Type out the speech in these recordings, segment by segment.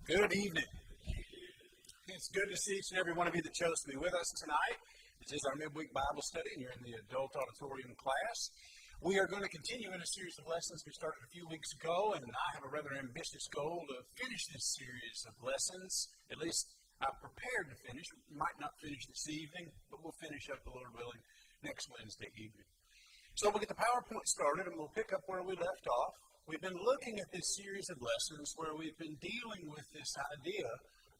Good evening. It's good to see each and every one of you that chose to be with us tonight. This is our midweek Bible study, and you're in the adult auditorium class. We are going to continue in a series of lessons we started a few weeks ago, and I have a rather ambitious goal to finish this series of lessons. At least I'm prepared to finish. We might not finish this evening, but we'll finish up, the Lord willing, next Wednesday evening. So we'll get the PowerPoint started, and we'll pick up where we left off. We've been looking at this series of lessons where we've been dealing with this idea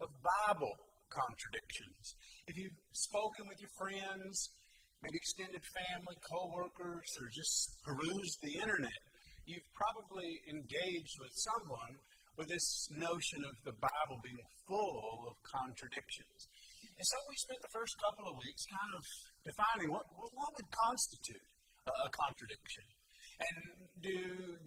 of Bible contradictions. If you've spoken with your friends, maybe extended family, co-workers, or just perused the internet, you've probably engaged with someone with this notion of the Bible being full of contradictions. And so we spent the first couple of weeks kind of defining what would constitute a contradiction. And do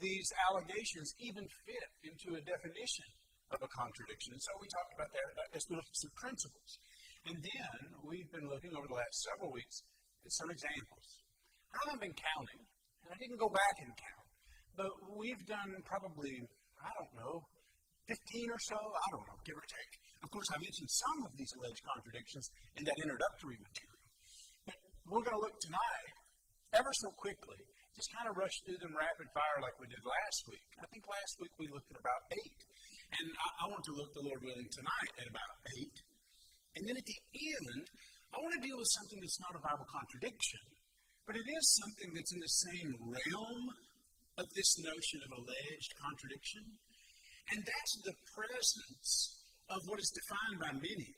these allegations even fit into a definition of a contradiction? And so we talked about that as we looked at some principles. And then we've been looking over the last several weeks at some examples. I haven't been counting, and I didn't go back and count, but we've done probably, 15 or so, give or take. Of course, I mentioned some of these alleged contradictions in that introductory material. But we're going to look tonight, ever so quickly, just kind of rush through them rapid fire like we did last week. I think last week we looked at about 8. And I want to look, the Lord willing, tonight at about 8. And then at the end, I want to deal with something that's not a Bible contradiction, but it is something that's in the same realm of this notion of alleged contradiction. And that's the presence of what is defined by many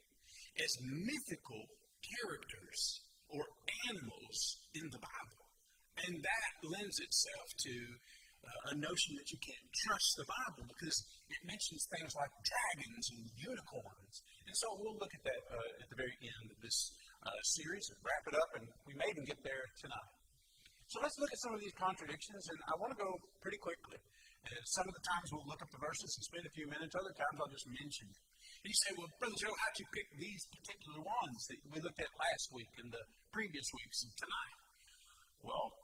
as mythical characters or animals in the Bible. And that lends itself to a notion that you can't trust the Bible because it mentions things like dragons and unicorns. And so we'll look at that at the very end of this series and wrap it up, and we may even get there tonight. So let's look at some of these contradictions, and I want to go pretty quickly. Some of the times we'll look up the verses and spend a few minutes, other times I'll just mention them. And you say, well, Brother Joe, how'd you pick these particular ones that we looked at last week and the previous weeks and tonight? Well,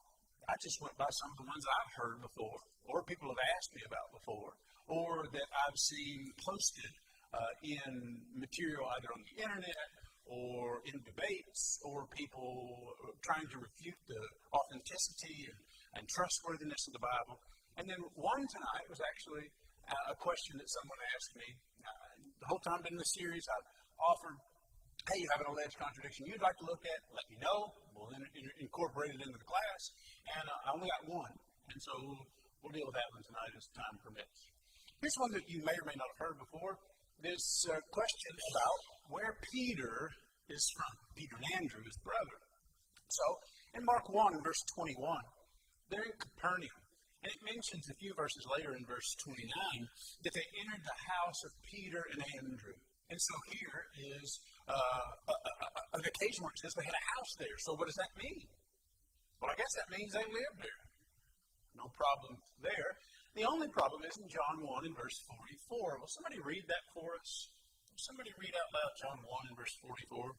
I just went by some of the ones I've heard before, or people have asked me about before, or that I've seen posted in material either on the internet or in debates, or people trying to refute the authenticity and trustworthiness of the Bible. And then one tonight was actually a question that someone asked me. The whole time I've been in the series, I've offered, hey, you have an alleged contradiction you'd like to look at, let me know. We'll incorporate it into the class. And I only got one. And so we'll deal with that one tonight as time permits. Here's one that you may or may not have heard before. This question about where Peter is from. Peter and Andrew, his brother. So in Mark 1, verse 21, they're in Capernaum. And it mentions a few verses later in verse 29 that they entered the house of Peter and Andrew. And so here is an occasion where it says they had a house there. So what does that mean? Well, I guess that means they lived there. No problem there. The only problem is in John 1 in verse 44. Will somebody read that for us? Will somebody read out loud John 1 in verse 44?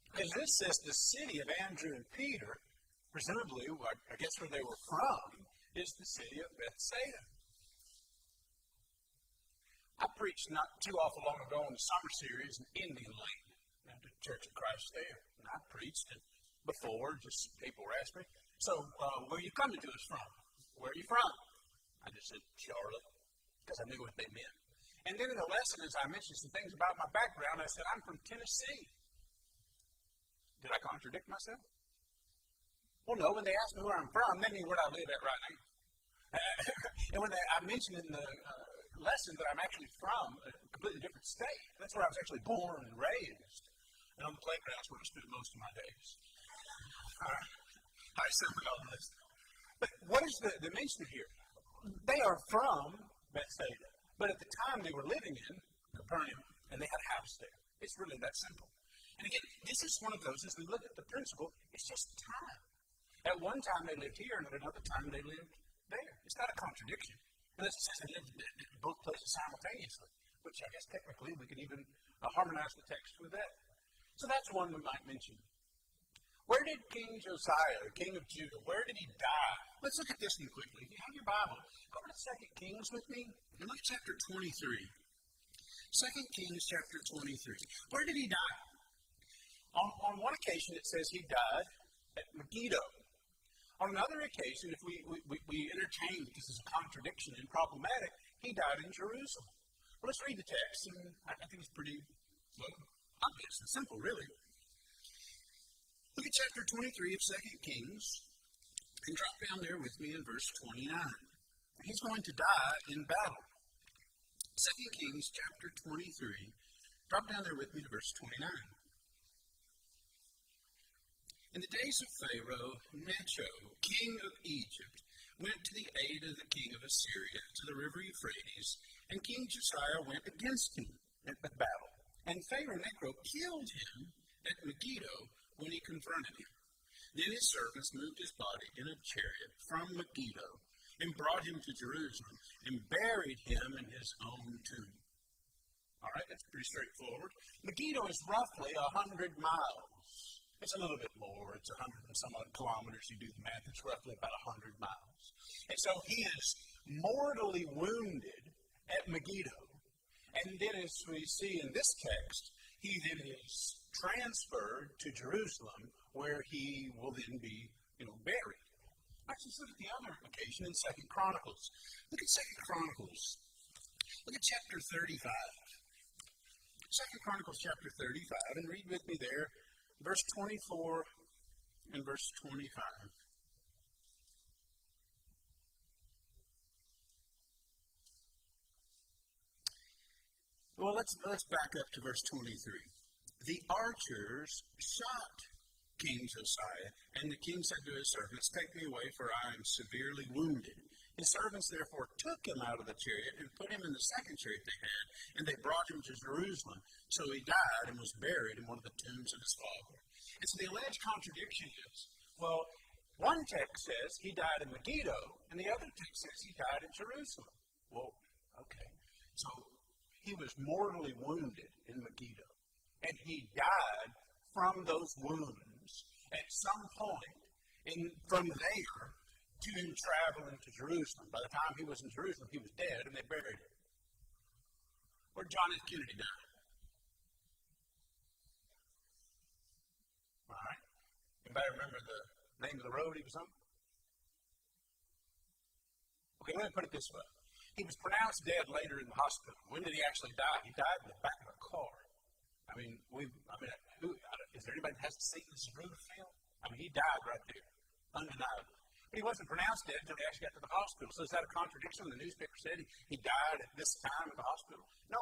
Because this says the city of Andrew and Peter, presumably, I guess where they were from, is the city of Bethsaida. I preached not too awful long ago in the summer series in Indian Lane, at the Church of Christ there. And I preached it before, just people were asking me, so where are you coming to us from? Where are you from? I just said, Charlotte, because I knew what they meant. And then in the lesson, as I mentioned some things about my background, I said, I'm from Tennessee. Did I contradict myself? Well, no, when they asked me where I'm from, they mean where I live at right now. And when I mentioned in the lesson that I'm actually from a completely different state. That's where I was actually born and raised. And on the playgrounds where I spent most of my days. I said all this. But what is the mention here? They are from Bethsaida. But at the time they were living in Capernaum, and they had a house there. It's really that simple. And again, this is one of those, as we look at the principle, it's just time. At one time they lived here, and at another time they lived there. It's not a contradiction. Unless it says they lived in both places simultaneously, which I guess technically we could even harmonize the text with that. So that's one we might mention. Where did King Josiah, the king of Judah, where did he die? Let's look at this one quickly. If you have your Bible, go to 2 Kings with me and look at chapter 23. 2 Kings chapter 23. Where did he die? On one occasion it says he died at Megiddo. On another occasion, if we entertain that this is a contradiction and problematic, he died in Jerusalem. Well, let's read the text, and I think it's pretty obvious and simple, really. Look at chapter 23 of 2 Kings, and drop down there with me in verse 29. He's going to die in battle. 2 Kings chapter 23, drop down there with me to verse 29. In the days of Pharaoh, Necho, king of Egypt, went to the aid of the king of Assyria to the river Euphrates, and King Josiah went against him at the battle. And Pharaoh Necho killed him at Megiddo when he confronted him. Then his servants moved his body in a chariot from Megiddo and brought him to Jerusalem and buried him in his own tomb. All right, that's pretty straightforward. Megiddo is roughly 100 miles. It's a little bit more. It's 100 and some odd kilometers. You do the math. It's roughly about 100 miles. And so he is mortally wounded at Megiddo. And then as we see in this text, he then is transferred to Jerusalem where he will then be, buried. Let's just look at the other occasion in 2 Chronicles. Look at 2 Chronicles. Look at chapter 35. 2 Chronicles chapter 35, and read with me there. Verse 24 and verse 25. Well, let's back up to verse 23. The archers shot King Josiah, and the king said to his servants, "Take me away, for I am severely wounded." His servants therefore took him out of the chariot and put him in the second chariot they had, and they brought him to Jerusalem. So he died and was buried in one of the tombs of his father. And so the alleged contradiction is, well, one text says he died in Megiddo, and the other text says he died in Jerusalem. Well, okay. So he was mortally wounded in Megiddo, and he died from those wounds at some point, and from there to travel into Jerusalem. By the time he was in Jerusalem, he was dead, and they buried him. Where did John F. Kennedy die? All right. Anybody remember the name of the road he was on? Okay, let me put it this way. He was pronounced dead later in the hospital. When did he actually die? He died in the back of a car. Is there anybody that hasn't seen this road film? He died right there, undeniably. But he wasn't pronounced dead until he actually got to the hospital. So is that a contradiction? The newspaper said he died at this time at the hospital. No,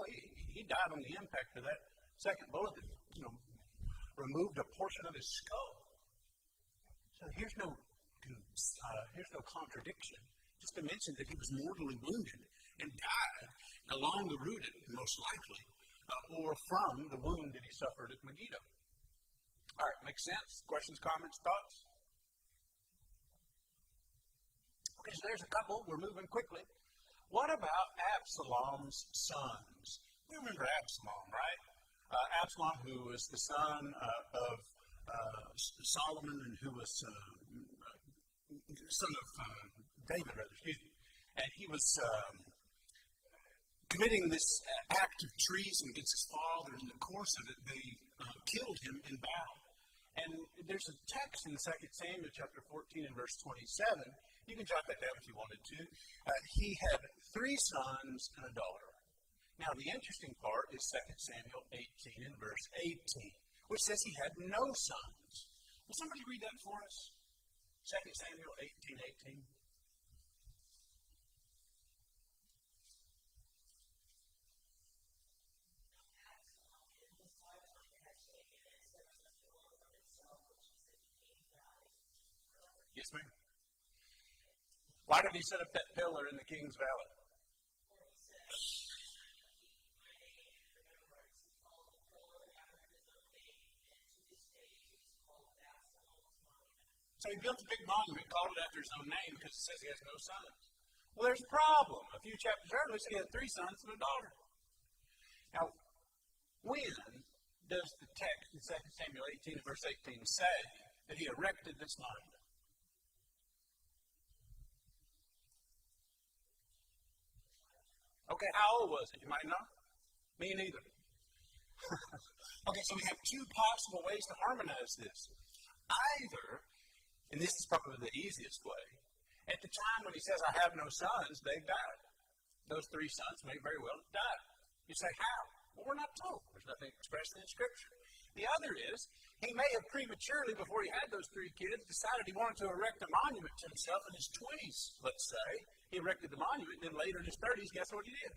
he died on the impact of that second bullet that, removed a portion of his skull. So here's no contradiction. Just to mention that he was mortally wounded and died along the route, most likely, or from the wound that he suffered at Megiddo. All right, makes sense? Questions, comments, thoughts? Okay, so there's a couple. We're moving quickly. What about Absalom's sons? You remember Absalom, right? Absalom, who was the son of Solomon, and who was son of David, rather, excuse me. And he was committing this act of treason against his father. In the course of it, they killed him in battle. And there's a text in 2 Samuel chapter 14 and verse 27. You can jot that down if you wanted to. He had 3 sons and a daughter. Now, the interesting part is 2 Samuel 18 and verse 18, which says he had no sons. Will somebody read that for us? 2 Samuel 18:18. Yes, ma'am. Why did he set up that pillar in the king's valley? So he built a big monument, called it after his own name, because it says he has no sons. Well, there's a problem. A few chapters earlier, he had 3 sons and a daughter. Now, when does the text in 2 Samuel 18 verse 18 say that he erected this monument? Okay, how old was it? You might know. Me neither. Okay, so we have two possible ways to harmonize this. Either, and this is probably the easiest way, at the time when he says, I have no sons, they died. Those three sons may very well have died. You say, how? Well, we're not told. There's nothing expressed in Scripture. The other is, he may have prematurely, before he had those three kids, decided he wanted to erect a monument to himself in his 20s, let's say. He erected the monument, and then later in his 30s, guess what he did?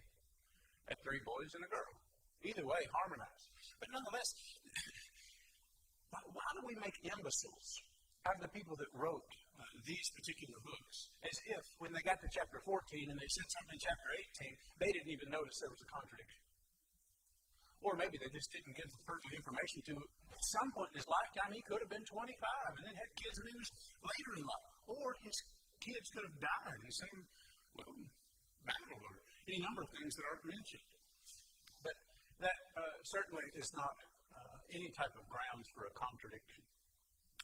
Had three boys and a girl. Either way, harmonized. But nonetheless, why do we make imbeciles out of the people that wrote these particular books? As if, when they got to chapter 14 and they said something in chapter 18, they didn't even notice there was a contradiction. Or maybe they just didn't give the pertinent information to, at some point in his lifetime, he could have been 25 and then had kids when he was later in life. Or his kids could have died in the same battle or any number of things that aren't mentioned. But that certainly is not any type of grounds for a contradiction.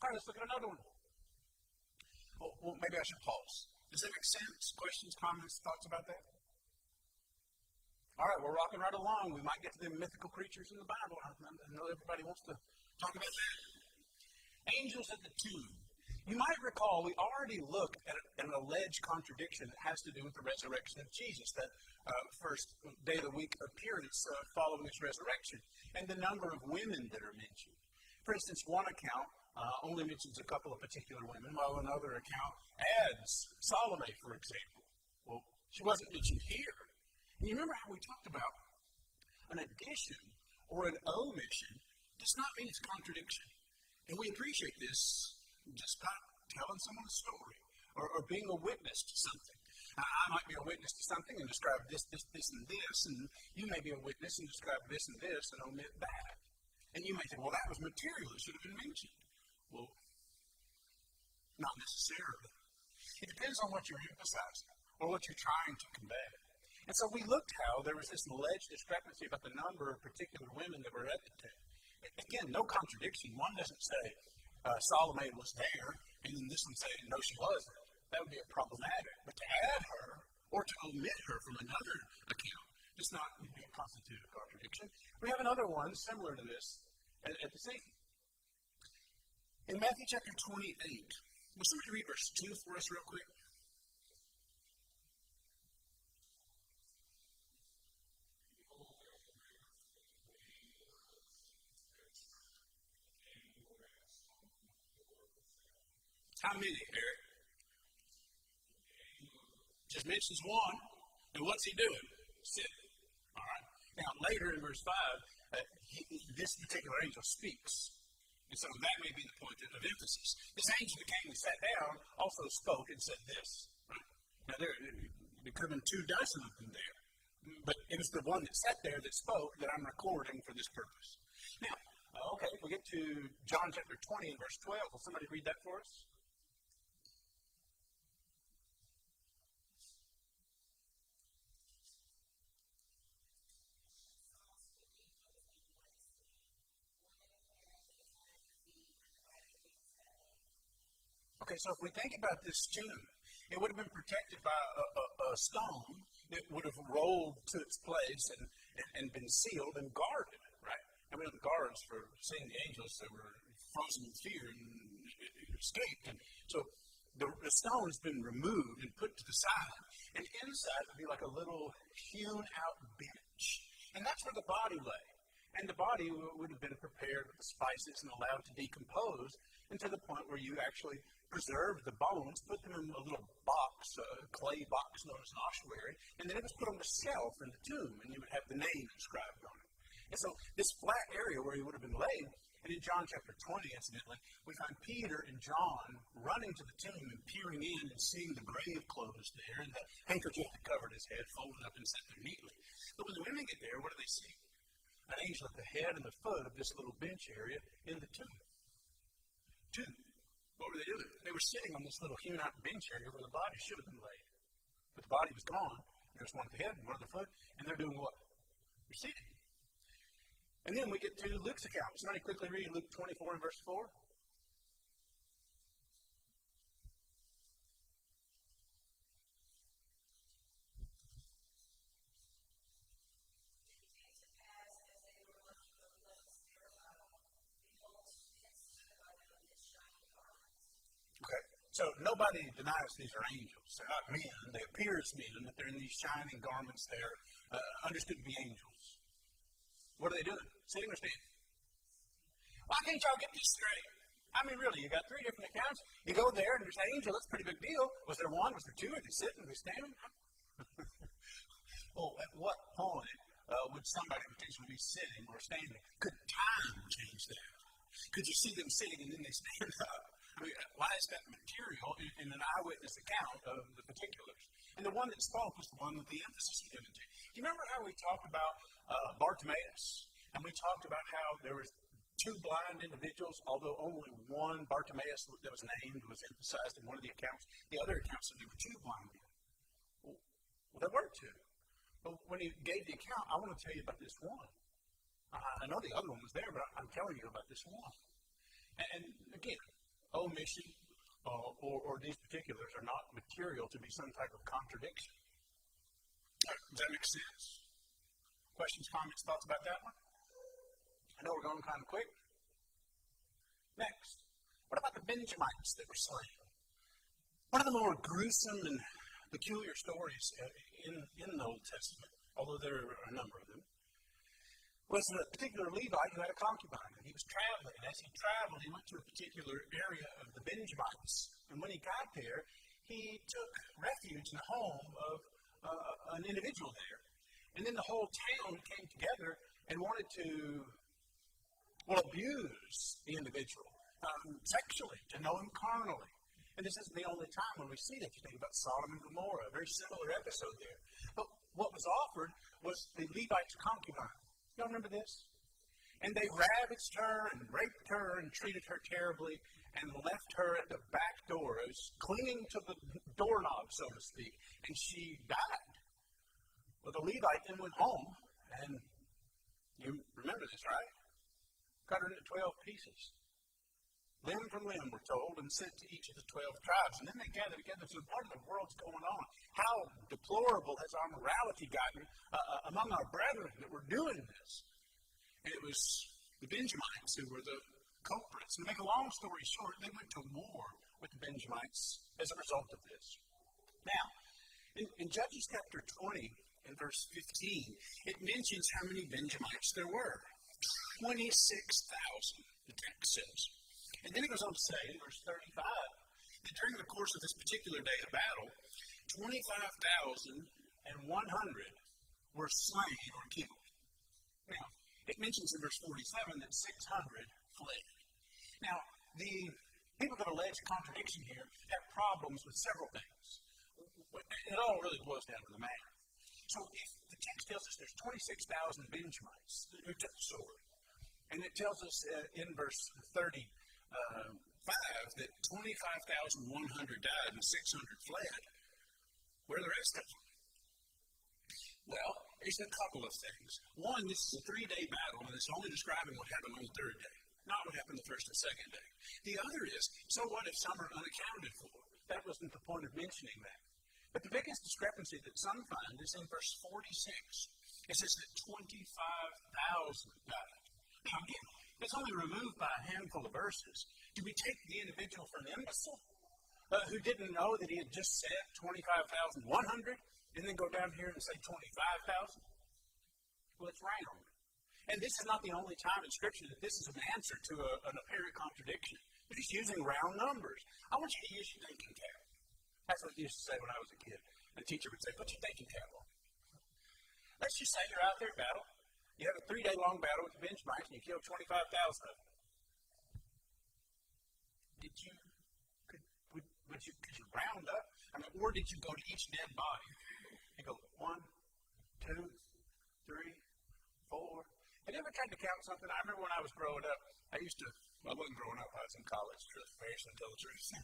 All right, let's look at another one. Well, maybe I should pause. Does that make sense? Questions, comments, thoughts about that? All right, we're rocking right along. We might get to the mythical creatures in the Bible. I know everybody wants to talk about that. Angels at the tomb. You might recall we already looked at an alleged contradiction that has to do with the resurrection of Jesus, that first day of the week appearance following his resurrection, and the number of women that are mentioned. For instance, one account only mentions a couple of particular women, while another account adds Salome, for example. Well, she wasn't mentioned here. And you remember how we talked about an addition or an omission does not mean it's a contradiction. And we appreciate this just by telling someone a story or being a witness to something. I might be a witness to something and describe this, and this, and you may be a witness and describe this and this and omit that. And you may think, well, that was material. It should have been mentioned. Well, not necessarily. It depends on what you're emphasizing or what you're trying to convey. And so we looked how there was this alleged discrepancy about the number of particular women that were at the tomb. Again, no contradiction. One doesn't say Salome was there, and then this one say, no, she wasn't. That would be problematic. But to add her or to omit her from another account does not constitute a contradiction. We have another one similar to this at the same. In Matthew chapter 28, will somebody read verse 2 for us real quick? How many, Eric? Just mentions one, and what's he doing? Sitting. All right. Now, later in verse 5, this particular angel speaks. And so that may be the point of emphasis. This angel that came and sat down also spoke and said this. Right? Now, there could have been 24 of them there. But it was the one that sat there that spoke that I'm recording for this purpose. Now, okay, if we get to John chapter 20 and verse 12, will somebody read that for us? Okay, so if we think about this tomb, it would have been protected by a stone that would have rolled to its place and been sealed and guarded, right? I mean, the guards for seeing the angels, they were frozen in fear and escaped. And so the stone's been removed and put to the side, and inside would be like a little hewn-out bench. And that's where the body lay. And the body would have been prepared with the spices and allowed to decompose until the point where you actually preserved the bones, put them in a little box, a clay box known as an ossuary, and then it was put on the shelf in the tomb, and you would have the name inscribed on it. And so this flat area where he would have been laid, and in John chapter 20, incidentally, we find Peter and John running to the tomb and peering in and seeing the grave clothes there, and the handkerchief that covered his head folded up and set there neatly. But when the women get there, what do they see? An angel at the head and the foot of this little bench area in the tomb. What were they doing? They were sitting on this little hewn-out bench area where the body should have been laid. But the body was gone. There was one at the head and one at the foot, and they're doing what? They're sitting. And then we get to Luke's account. Somebody quickly read Luke 24 and verse 4. So nobody denies these are angels. They're not men. They appear as men, that they're in these shining garments. They're understood to be angels. What are they doing? Sitting or standing? Why can't y'all get this straight? I mean, really, you got three different accounts. You go there and there's an angel. That's a pretty big deal. Was there one? Was there two? Are they sitting? Are they standing? Well, at what point would somebody potentially be sitting or standing? Could time change that? Could you see them sitting and then they stand up? I mean, why is that material in an eyewitness account of the particulars? And the one that spoke was the one with the emphasis given to. Do you remember how we talked about Bartimaeus? And we talked about how there was two blind individuals, although only one Bartimaeus that was named was emphasized in one of the accounts. The other accounts said there were two blind men. Well, there were two. But when he gave the account, I want to tell you about this one. I know the other one was there, but I'm telling you about this one. And again, omission or these particulars are not material to be some type of contradiction. Does that make sense? Questions, comments, thoughts about that one? I know we're going kind of quick. Next, what about the Benjamites that were slain? One of the more gruesome and peculiar stories in the Old Testament, although there are a number of them, was a particular Levite who had a concubine. And he was traveling. And as he traveled, he went to a particular area of the Benjamites. And when he got there, he took refuge in the home of an individual there. And then the whole town came together and wanted to, abuse the individual sexually, to know him carnally. And this isn't the only time when we see that. You think about Sodom and Gomorrah, a very similar episode there. But what was offered was the Levite's concubine. Y'all remember this? And they ravaged her and raped her and treated her terribly and left her at the back door. It was clinging to the doorknob, so to speak. And she died. Well, the Levite then went home, and you remember this, right? Cut her into 12 pieces. Limb from limb, we're told, and sent to each of the 12 tribes. And then they gathered together and said, what in the world's going on? How deplorable has our morality gotten among our brethren that we're doing this? And it was the Benjamites who were the culprits. And to make a long story short, they went to war with the Benjamites as a result of this. Now, in Judges chapter 20, in verse 15, it mentions how many Benjamites there were. 26,000, the text says. And then it goes on to say in verse 35 that during the course of this particular day of battle, 25,100 were slain or killed. Now, it mentions in verse 47 that 600 fled. Now, the people that allege contradiction here have problems with several things. It all really boils down to the matter. So if the text tells us there's 26,000 Benjamites who took the sword, and it tells us in verse 35 that 25,100 died and 600 fled, where are the rest of them? Well, there's a couple of things. One, this is a 3-day battle, and it's only describing what happened on the 3rd day, not what happened the 1st and 2nd day. The other is, so what if some are unaccounted for? That wasn't the point of mentioning that. But the biggest discrepancy that some find is in verse 46. It says that 25,000 died. Now, again, it's only removed by a handful of verses. Do we take the individual for an imbecile who didn't know that he had just said 25,100 and then go down here and say 25,000? Well, it's round. And this is not the only time in Scripture that this is an answer to an apparent contradiction. They're just using round numbers. I want you to use your thinking cap. That's what they used to say when I was a kid. The teacher would say, put your thinking cap on. Let's just say you're out there at battle. You have a 3-day long battle with the Benjamites and you kill 25,000 of them. Could you round up? I mean, or did you go to each dead body? You go 1, 2, 3, 4. Have you ever tried to count something? I remember when I was growing up, I wasn't growing up, I was in college, to tell the truth.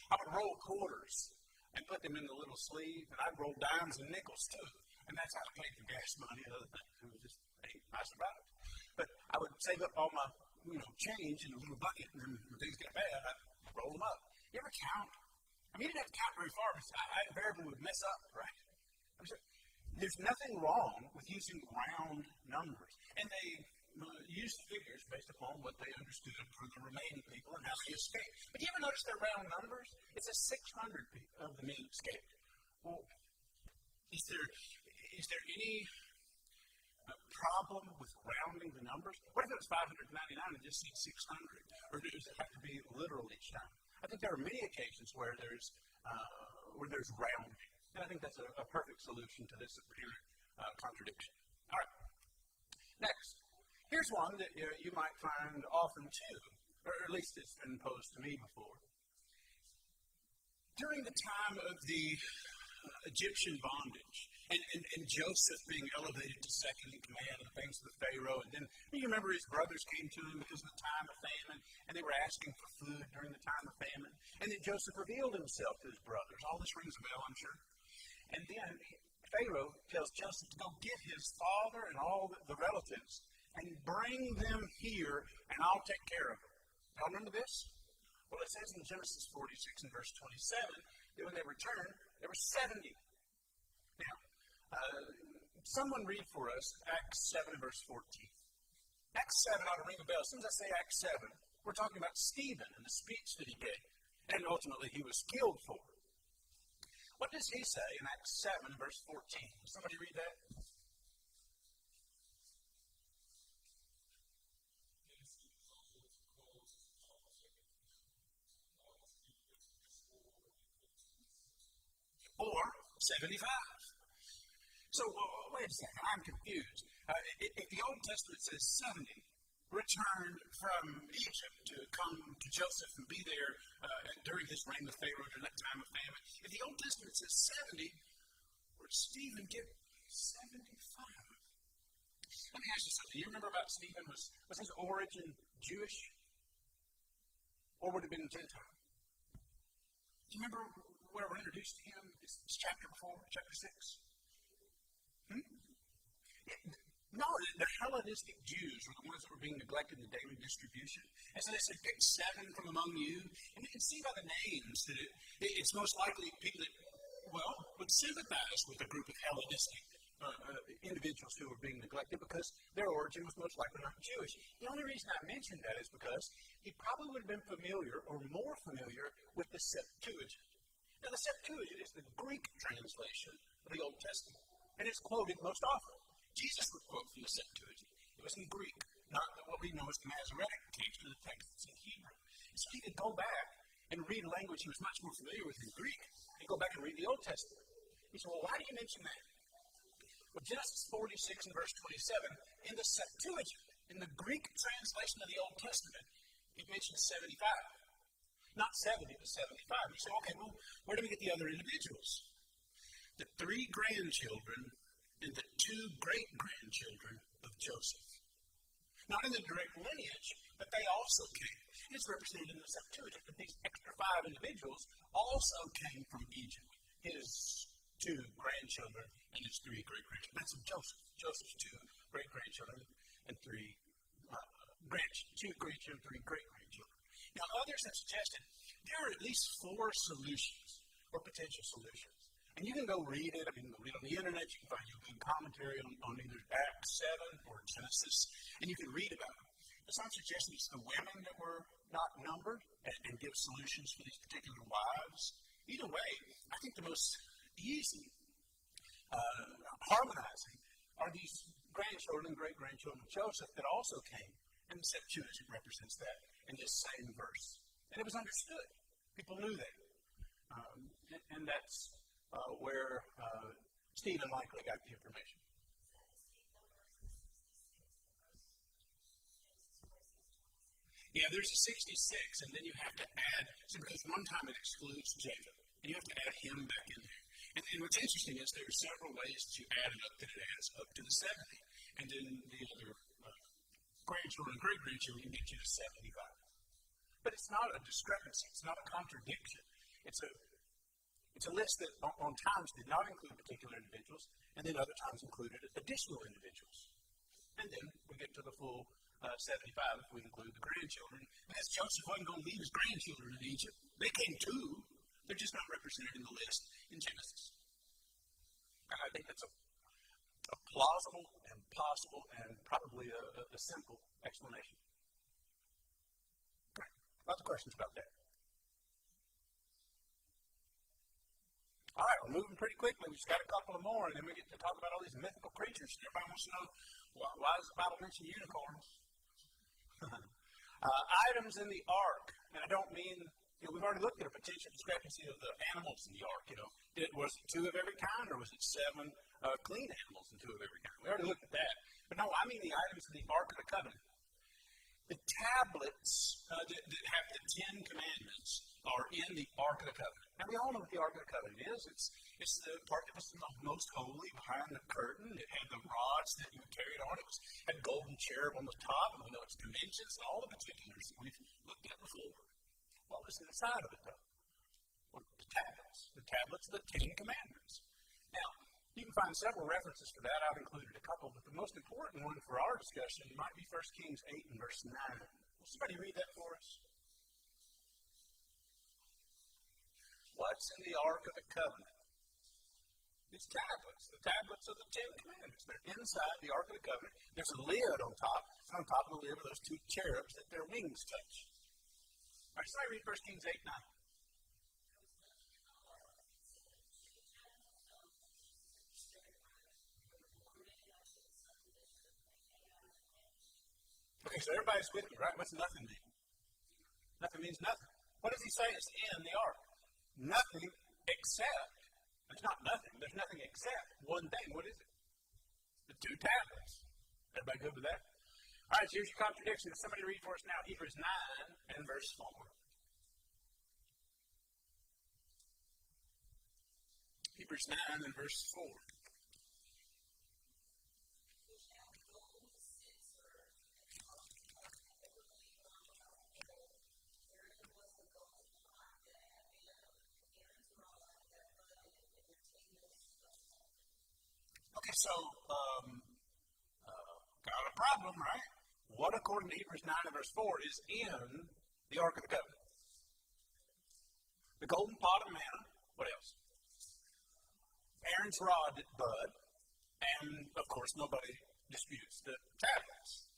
I would roll quarters and put them in the little sleeve, and I'd roll dimes and nickels too. And that's how I paid for gas money and other things. It was just, I survived. But I would save up all my, change in a little bucket, and then when things got bad, I'd roll them up. You ever count? I mean, you didn't have to count very far, but I invariably would mess up, right? There's nothing wrong with using round numbers. And they used figures based upon what they understood for the the remaining people and how they escaped. But do you ever notice their round numbers? It says 600 of the men escaped. Well, is there any problem with rounding the numbers? What if it was 599 and just said 600? Or does it have to be literal each time? I think there are many occasions where there's rounding. And I think that's a perfect solution to this apparent contradiction. All right. Next. Here's one that you might find often too, or at least it's been posed to me before. During the time of the Egyptian bondage, and Joseph being elevated to second in command of the things of the Pharaoh, and then you remember his brothers came to him because of the time of famine, and they were asking for food during the time of famine, and then Joseph revealed himself to his brothers. All this rings a bell, I'm sure. And then Pharaoh tells Joseph to go get his father and all the relatives and bring them here, and I'll take care of them. Y'all remember this? Well, it says in Genesis 46 and verse 27 that when they returned, there were 70. Now, someone read for us Acts 7 and verse 14. Acts 7 ought to ring a bell. As soon as I say Acts 7, we're talking about Stephen and the speech that he gave, and ultimately he was killed for. What does he say in Acts 7 and verse 14? Somebody read that? Or 75. So, wait a second, I'm confused. If the Old Testament says 70 returned from Egypt to come to Joseph and be there during his reign with Pharaoh during that time of famine, if the Old Testament says 70, where did Stephen get 75? Let me ask you something. You remember about Stephen? Was his origin Jewish? Or would it have been Gentile? Do you remember where we're introduced to him? It's chapter before, chapter 6. No, the Hellenistic Jews were the ones that were being neglected in the daily distribution. And so they said, pick 7 from among you. And you can see by the names that it's most likely people that, would sympathize with a group of Hellenistic individuals who were being neglected because their origin was most likely not Jewish. The only reason I mention that is because he probably would have been familiar or more familiar with the Septuagint. Now, the Septuagint is the Greek translation of the Old Testament, and it's quoted most often. Jesus would quote from the Septuagint. It was in Greek, not what we know as the Masoretic text or the text that's in Hebrew. So he could go back and read a language he was much more familiar with in Greek and go back and read the Old Testament. He said, well, why do you mention that? Well, Genesis 46 and verse 27, in the Septuagint, in the Greek translation of the Old Testament, it mentions 75. Not 70, but 75. You say, okay, well, where do we get the other individuals? The 3 grandchildren and the 2 great-grandchildren of Joseph. Not in the direct lineage, but they also came. It's represented in the Septuagint that these extra 5 individuals also came from Egypt. His 2 grandchildren and his 3 great-grandchildren. That's of Joseph. Joseph's 2 great-grandchildren and 3 grandchildren, 3 great-grandchildren. Now, others have suggested there are at least 4 solutions or potential solutions. And you can go read it. I mean, you can read on the internet. You can find your good commentary on either Acts 7 or Genesis, and you can read about it. But some suggest it's the women that were not numbered and give solutions for these particular wives. Either way, I think the most easy harmonizing are these grandchildren and great-grandchildren of Joseph that also came. And the Septuagint represents that in this same verse. And it was understood. People knew that. And that's where Stephen likely got the information. Yeah, there's a 66, and then you have to add, because one time it excludes Jacob, and you have to add him back in there. And what's interesting is there are several ways that you add it up that it adds up to the 70. And then the other grandchildren and great-grandchildren can get you to 75. But it's not a discrepancy. It's not a contradiction. It's a list that on times did not include particular individuals, and then other times included additional individuals. And then we get to the full 75 if we include the grandchildren. As Joseph wasn't going to leave his grandchildren in Egypt. They came too. They're just not represented in the list in Genesis. And I think that's a plausible and possible and probably a simple explanation. Lots of questions about that. All right, we're moving pretty quickly. We just got a couple of more, and then we get to talk about all these mythical creatures. Everybody wants to know, why does the Bible mention unicorns? Items in the ark, and I don't mean, we've already looked at a potential discrepancy of the animals in the ark. Was it 2 of every kind, or was it 7 clean animals and 2 of every kind? We already looked at that. But no, I mean the items in the Ark of the Covenant. The tablets that have the 10 Commandments are in the Ark of the Covenant. Now, we all know what the Ark of the Covenant is. It's the part that was the most holy behind the curtain. It had the rods that you carried on. It had golden cherub on the top, and we know its dimensions and all the particulars that we've looked at before. What was inside of it, though? Well, the tablets. The tablets of the 10 Commandments. Now, you can find several references for that. I've included a couple, but the most important one for our discussion might be 1 Kings 8 and verse 9. Will somebody read that for us? What's in the Ark of the Covenant? It's tablets, the tablets of the 10 Commandments. They're inside the Ark of the Covenant. There's a lid on top. On top of the lid are those 2 cherubs that their wings touch. All right, somebody read 1 Kings 8 9. Okay, so everybody's with me, right? What's nothing mean? Nothing means nothing. What does he say is in the ark? Nothing except, there's not nothing, there's nothing except one thing. What is it? The 2 tablets. Everybody good with that? All right, so here's your contradiction. Somebody read for us now Hebrews 9 and verse 4. Hebrews 9 and verse 4. So, got a problem, right? What, according to Hebrews 9 and verse 4, is in the Ark of the Covenant? The golden pot of manna. What else? Aaron's rod that bud. And, of course, nobody disputes the tablets.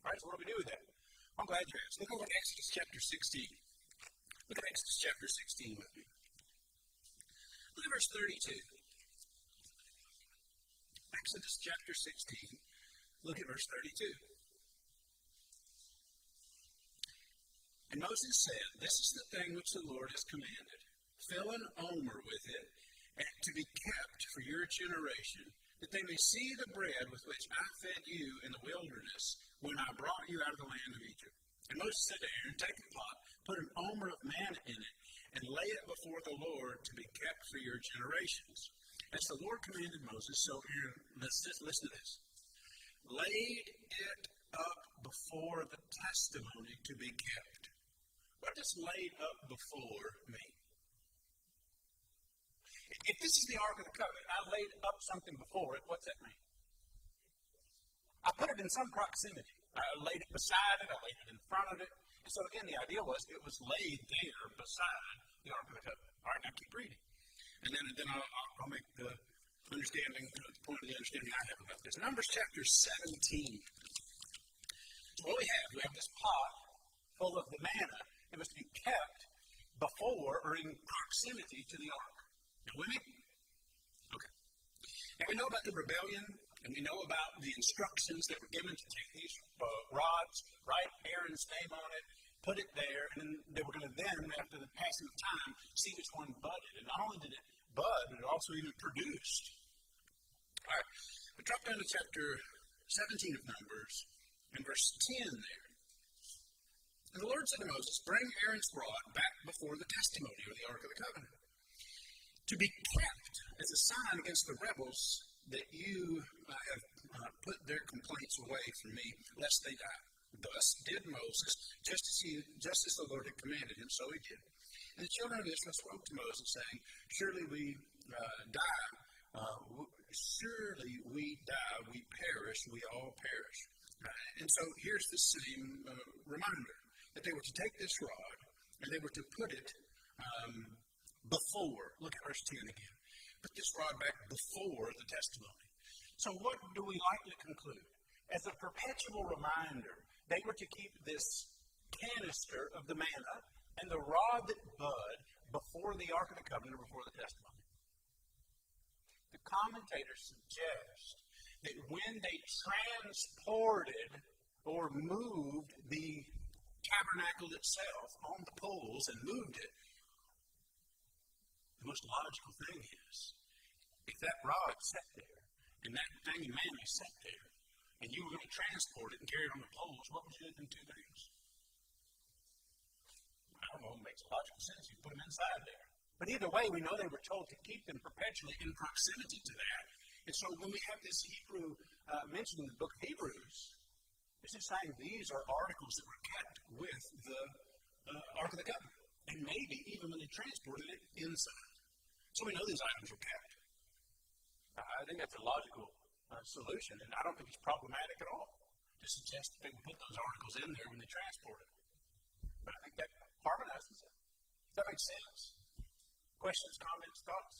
All right, so what do we do with that? I'm glad you asked. Look over at Exodus chapter 16. Look at Exodus chapter 16 with me. Look at verse 32. Exodus chapter 16, look at verse 32. And Moses said, "This is the thing which the Lord has commanded. Fill an omer with it, and to be kept for your generation, that they may see the bread with which I fed you in the wilderness when I brought you out of the land of Egypt." And Moses said to Aaron, "Take a pot, put an omer of manna in it, and lay it before the Lord to be kept for your generations. As the Lord commanded Moses, so Aaron," listen to this, "laid it up before the testimony to be kept." What does laid up before mean? If this is the Ark of the Covenant, I laid up something before it, what's that mean? I put it in some proximity. I laid it beside it, I laid it in front of it. And so again, the idea was it was laid there beside the Ark of the Covenant. All right, now keep reading. And then I'll make the understanding, the point of the understanding I have about this. Numbers chapter 17. So what we have this pot full of the manna that was to be kept before or in proximity to the ark. You with me? Okay. And we know about the rebellion, and we know about the instructions that were given to take these rods, write Aaron's name on it, put it there, and then they were going to after the passing of time, see which one budded. And not only did it bud, but it also even produced. All right, we drop down to chapter 17 of Numbers, and verse 10 there. And the Lord said to Moses, "Bring Aaron's rod back before the testimony, or the Ark of the Covenant, to be kept as a sign against the rebels that you have put their complaints away from me, lest they die." Thus did Moses, just as the Lord had commanded him, so he did. And the children of Israel spoke to Moses, saying, "Surely we die, we perish, we all perish." And so here's the same reminder, that they were to take this rod, and they were to put it before. Look at verse 10 again. Put this rod back before the testimony. So what do we likely conclude? As a perpetual reminder, they were to keep this canister of the manna and the rod that bud before the Ark of the Covenant or before the testimony. The commentators suggest that when they transported or moved the tabernacle itself on the poles and moved it, the most logical thing is, if that rod sat there and that thing of manna sat there, and you were going to transport it and carry it on the poles, what would you do in two things? I don't know, it makes logical sense. You put them inside there. But either way, we know they were told to keep them perpetually in proximity to that. And so when we have this Hebrew mentioned in the book of Hebrews, this is saying these are articles that were kept with the Ark of the Covenant. And maybe even when they transported it inside. So we know these items were kept. I think that's a logical solution, and I don't think it's problematic at all to suggest that they would put those articles in there when they transport it. But I think that harmonizes it. Does that make sense? Questions, comments, thoughts?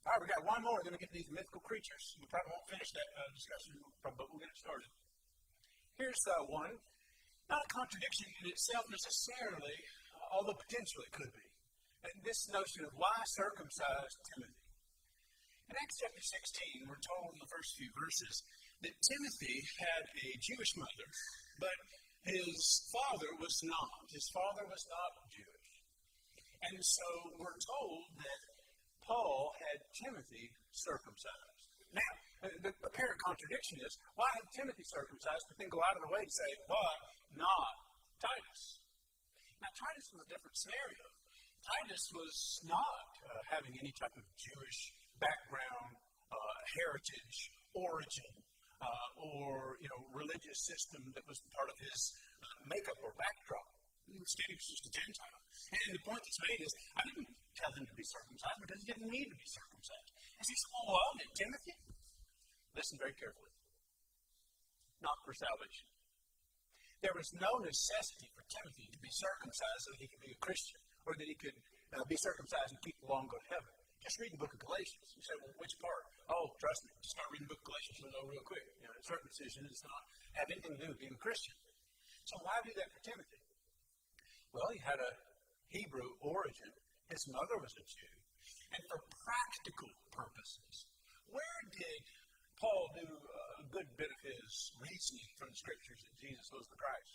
All right, we got one more. Then we get to these mythical creatures. We probably won't finish that discussion, but we'll get it started. Here's one. Not a contradiction in itself necessarily, although potentially it could be. And this notion of why circumcise Timothy. In Acts chapter 16, we're told in the first few verses that Timothy had a Jewish mother, but his father was not. His father was not Jewish. And so we're told that Paul had Timothy circumcised. Now, the apparent contradiction is, why have Timothy circumcised, but then go out of the way to say, but not Titus? Now, Titus was a different scenario. Titus was not having any type of Jewish background, heritage, origin, or religious system that was part of his makeup or backdrop. Instead, he was just a Gentile. And the point that's made is, I didn't tell him to be circumcised because he didn't need to be circumcised. As he said, well, did Timothy? Listen very carefully. Not for salvation. There was no necessity for Timothy to be circumcised so that he could be a Christian, or that he could be circumcised and keep the law and go to heaven. Just read the book of Galatians. You say, well, which part? Oh, trust me, just start reading the book of Galatians, you'll know real quick. Circumcision does not have anything to do with being a Christian. So why do that for Timothy? Well, he had a Hebrew origin. His mother was a Jew. And for practical purposes, where did Paul do a good bit of his reasoning from the scriptures that Jesus was the Christ?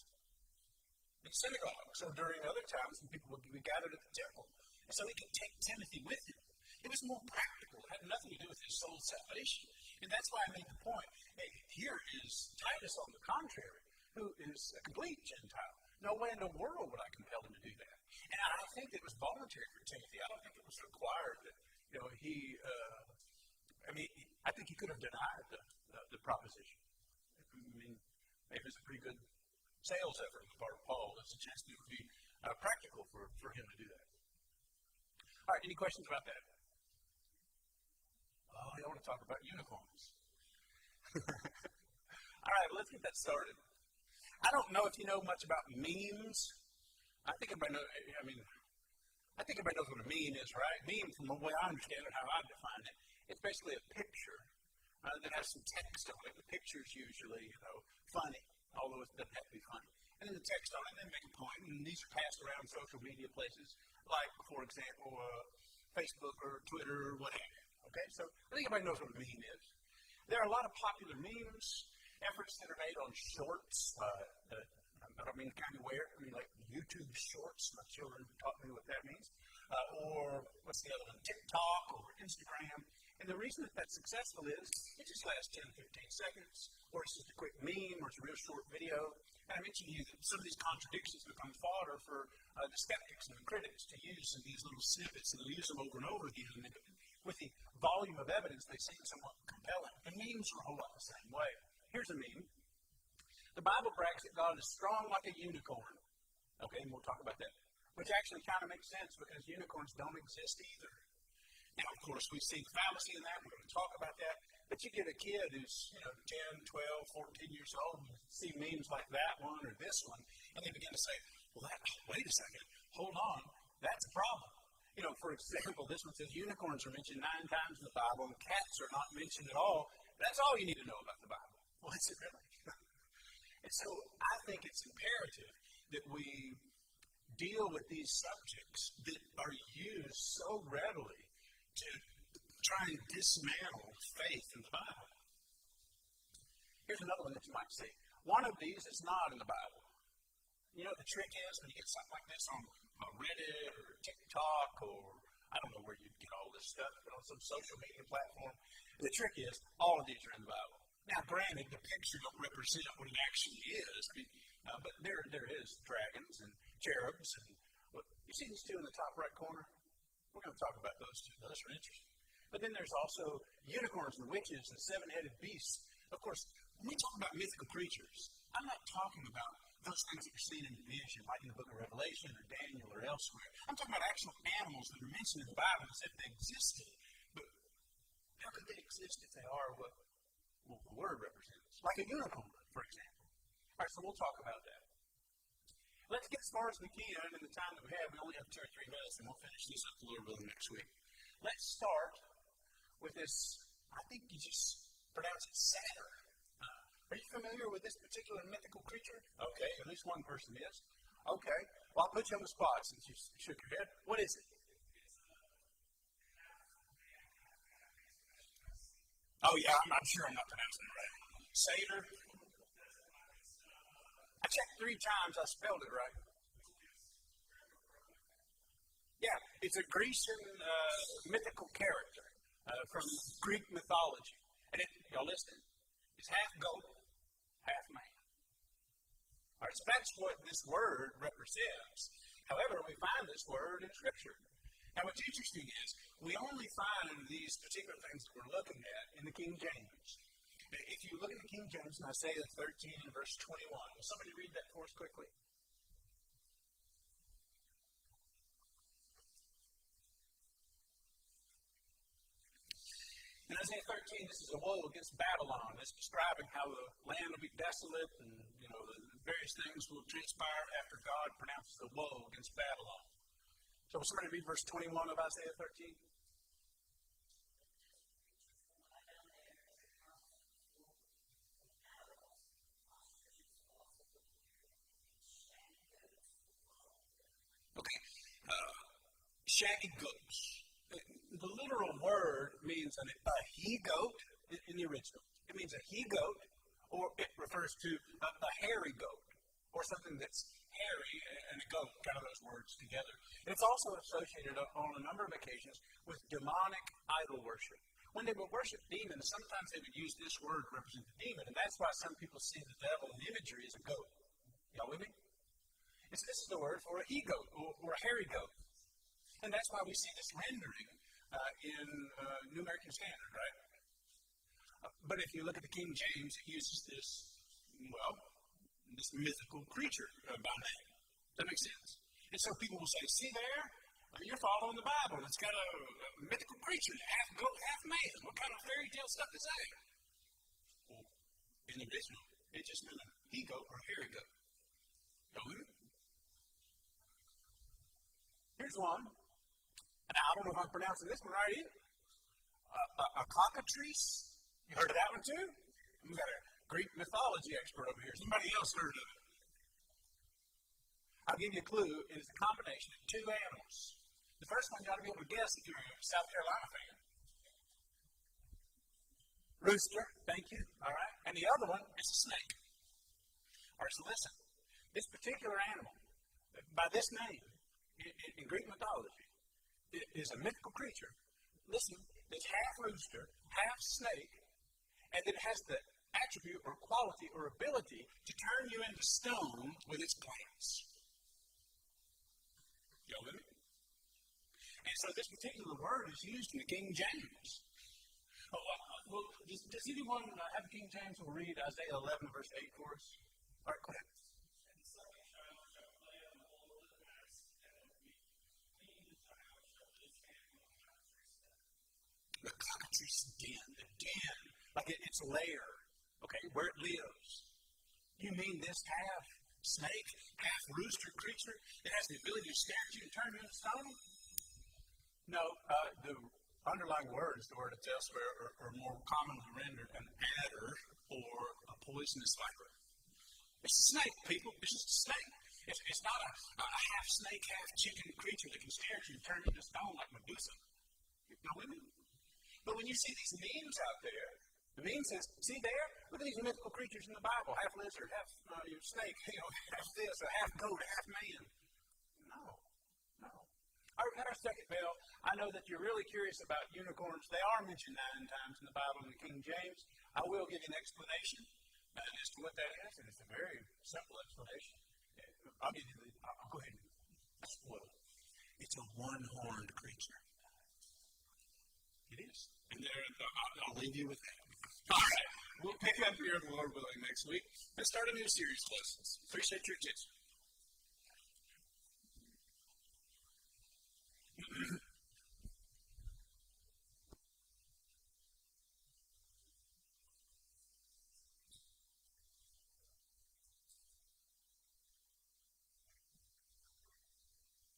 In synagogues, or during other times when people would be gathered at the temple. And so he could take Timothy with him. It was more practical. It had nothing to do with his soul's salvation. And that's why I made the point. Hey, here is Titus, on the contrary, who is a complete Gentile. No way in the world would I compel him to do that. And I think it was voluntary for Timothy. I don't think it was required that, I think he could have denied the proposition. I mean, maybe it's a pretty good sales effort on the part of Paul. There's a chance that it would be practical for him to do that. All right, any questions about that? Oh, I want to talk about unicorns. All right, let's get that started. I don't know if you know much about memes. I think everybody knows what a meme is, right? Meme, from the way I understand it, how I define it, it's basically a picture that has some text on it. The picture is usually, funny, although it doesn't have to be funny. And then the text on it, and then make a point. And these are passed around social media places, like, for example, Facebook or Twitter or what have you. Okay, so I think everybody knows what a meme is. There are a lot of popular memes, efforts that are made on shorts. I don't mean the kind you wear. I mean like YouTube shorts. My children taught me what that means. Or what's the other one? TikTok or Instagram. And the reason that that's successful is it just lasts 10, 15 seconds, or it's just a quick meme, or it's a real short video. And I mentioned to you that some of these contradictions become fodder for the skeptics and the critics to use in these little snippets, and they'll use them over and over again. And with the volume of evidence, they seem somewhat compelling. And memes are a whole lot the same way. Here's a meme. The Bible brags that God is strong like a unicorn. Okay, and we'll talk about that. Which actually kind of makes sense because unicorns don't exist either. Now, of course, we see the fallacy in that. We're going to talk about that. But you get a kid who's 10, 12, 14 years old and see memes like that one or this one, and they begin to say, well, wait a second, hold on, that's a problem. For example, this one says unicorns are mentioned 9 times in the Bible and cats are not mentioned at all. That's all you need to know about the Bible. Well, is it really? so I think it's imperative that we deal with these subjects that are used so readily to try and dismantle faith in the Bible. Here's another one that you might see. One of these is not in the Bible. You know what the trick is when you get something like this on Reddit or TikTok or I don't know where you get all this stuff, but on some social media platform. The trick is all of these are in the Bible. Now, granted, the picture don't represent what it actually is, but there is dragons and cherubs and you see these two in the top right corner. We're going to talk about those two. Those are interesting. But then there's also unicorns and witches and seven-headed beasts. Of course, when we talk about mythical creatures, I'm not talking about those things that you're seeing in the vision, like in the book of Revelation or Daniel or elsewhere. I'm talking about actual animals that are mentioned in the Bible as if they existed. But how could they exist if they are what the word represents? Like a unicorn, for example. All right, so we'll talk about that. Let's get as far as we can in the time that we have. We only have 2 or 3 minutes, and we'll finish this up a little bit next week. Let's start with this, I think you just pronounce it Saturn. Are you familiar with this particular mythical creature? Okay, at least one person is. Okay, well, I'll put you on the spot since you shook your head. What is it? Oh, yeah, I'm sure I'm not pronouncing it right. Satyr? I checked 3 times. I spelled it right. Yeah, it's a Grecian mythical character from Greek mythology. And y'all listen, it's half goat, half man. All right, so that's what this word represents. However, we find this word in Scripture. Now, what's interesting is we only find these particular things that we're looking at in the King James. If you look at the King James in Isaiah 13 and verse 21, will somebody read that for us quickly? In Isaiah 13, this is a woe against Babylon. It's describing how the land will be desolate and, the various things will transpire after God pronounces a woe against Babylon. So will somebody read verse 21 of Isaiah 13? Okay. Shaggy goats. The literal word means a he-goat in the original. It means a he-goat, or it refers to a hairy goat, or something that's hairy and a goat, kind of those words together. It's also associated on a number of occasions with demonic idol worship. When they would worship demons, sometimes they would use this word to represent the demon, and that's why some people see the devil in imagery as a goat. Y'all with me? And so this is the word for a he-goat, or a hairy goat. And that's why we see this rendering in New American Standard, right? But if you look at the King James, it uses this mythical creature by name. Does that make sense? And so people will say, see there? You're following the Bible. It's got a mythical creature, half goat, half man. What kind of fairy tale stuff is that? Well, in the original, it just meant a he-goat or a hairy goat. Here's one. Now, I don't know if I'm pronouncing this one right either. A cockatrice. You heard of that one too? We've got a Greek mythology expert over here. Somebody else heard of it. I'll give you a clue. It is a combination of 2 animals. The first one you ought to be able to guess if you're a South Carolina fan. Rooster. Thank you. All right. And the other one is a snake. All right, so listen. This particular animal, by this name, in Greek mythology, is a mythical creature. Listen, it's half rooster, half snake, and it has the attribute or quality or ability to turn you into stone with its glance. Y'all with me? And so this particular word is used in the King James. Does anyone have King James? We'll read Isaiah 11, verse 8 for us. All right, go ahead. The cockatrice den, like its lair, okay, where it lives. You mean this half snake, half rooster creature that has the ability to stare at you and turn you into stone? No, the underlying word is the word that's elsewhere, or more commonly rendered an adder or a poisonous viper. It's a snake, people. It's just a snake. It's not a half snake, half chicken creature that can stare at you and turn you to stone like Medusa. Y'all with me? But when you see these memes out there, the meme says, see there? Look at these mythical creatures in the Bible. Half lizard, half snake, half this, a half goat, half man. No. All right, our second bell. I know that you're really curious about unicorns. They are mentioned 9 times in the Bible in the King James. I will give you an explanation as to what that is, and it's a very simple explanation. I'll go ahead and spoil it. It's a one-horned creature. It is. And I'll leave you with that. All right. We'll pick up here, Lord willing, next week and start a new series of lessons. Appreciate your attention.